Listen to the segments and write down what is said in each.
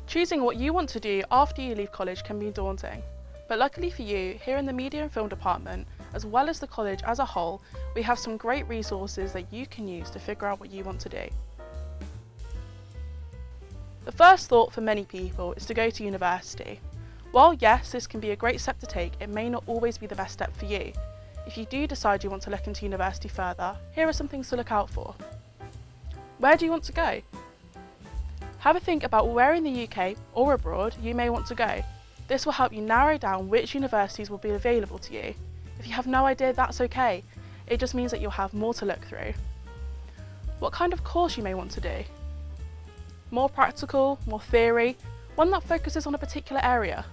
Choosing what you want to do after you leave college can be daunting, but luckily for you, here in the Media and Film department, as well as the college as a whole, we have some great resources that you can use to figure out what you want to do. The first thought for many people is to go to university. While yes, this can be a great step to take, it may not always be the best step for you. If you do decide you want to look into university further, here are some things to look out for. Where do you want to go? Have a think about where in the UK or abroad you may want to go. This will help you narrow down which universities will be available to you. If you have no idea, that's okay. It just means that you'll have more to look through. What kind of course you may want to do? More practical, more theory, one that focuses on a particular area.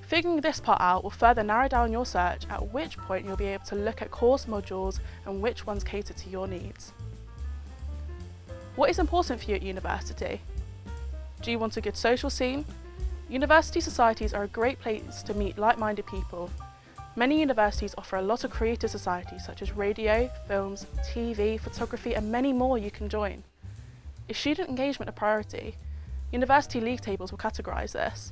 Figuring this part out will further narrow down your search, at which point you'll be able to look at course modules and which ones cater to your needs. What is important for you at university? Do you want a good social scene? University societies are a great place to meet like-minded people. Many universities offer a lot of creative societies such as radio, films, TV, photography and many more you can join. Is student engagement a priority? University league tables will categorise this.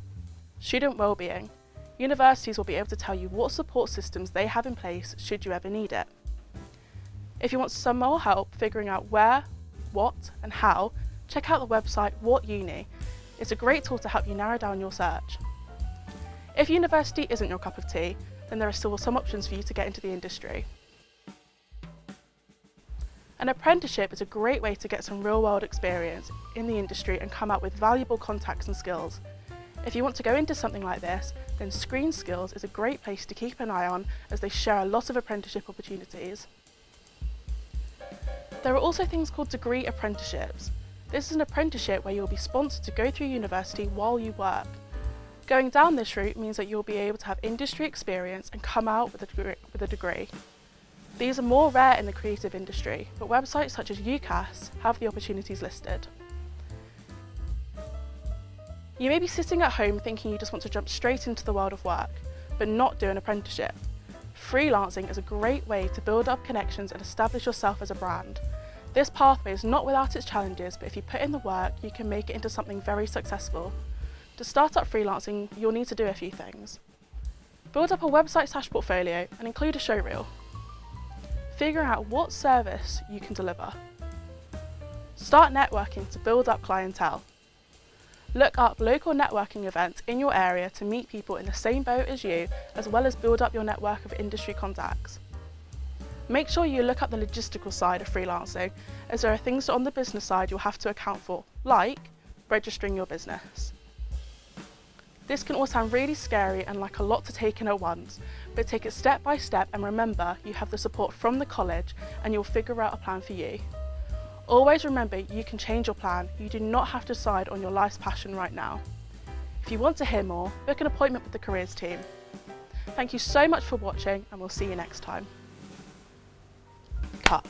Student wellbeing. Universities will be able to tell you what support systems they have in place should you ever need it. If you want some more help figuring out where, what and how, check out the website What Uni. It's a great tool to help you narrow down your search. If university isn't your cup of tea, then there are still some options for you to get into the industry. An apprenticeship is a great way to get some real-world experience in the industry and come out with valuable contacts and skills. If you want to go into something like this, then Screen Skills is a great place to keep an eye on as they share a lot of apprenticeship opportunities. There are also things called degree apprenticeships. This is an apprenticeship where you'll be sponsored to go through university while you work. Going down this route means that you'll be able to have industry experience and come out with a degree. These are more rare in the creative industry, but websites such as UCAS have the opportunities listed. You may be sitting at home thinking you just want to jump straight into the world of work, but not do an apprenticeship. Freelancing is a great way to build up connections and establish yourself as a brand. This pathway is not without its challenges, but if you put in the work, you can make it into something very successful. To start up freelancing, you'll need to do a few things. Build up a website/portfolio and include a showreel. Figure out what service you can deliver. Start networking to build up clientele. Look up local networking events in your area to meet people in the same boat as you, as well as build up your network of industry contacts. Make sure you look up the logistical side of freelancing, as there are things on the business side you'll have to account for, like registering your business. This can all sound really scary and like a lot to take in at once, but take it step by step and remember you have the support from the college and you'll figure out a plan for you. Always remember you can change your plan, you do not have to decide on your life's passion right now. If you want to hear more, book an appointment with the careers team. Thank you so much for watching and we'll see you next time. Cut.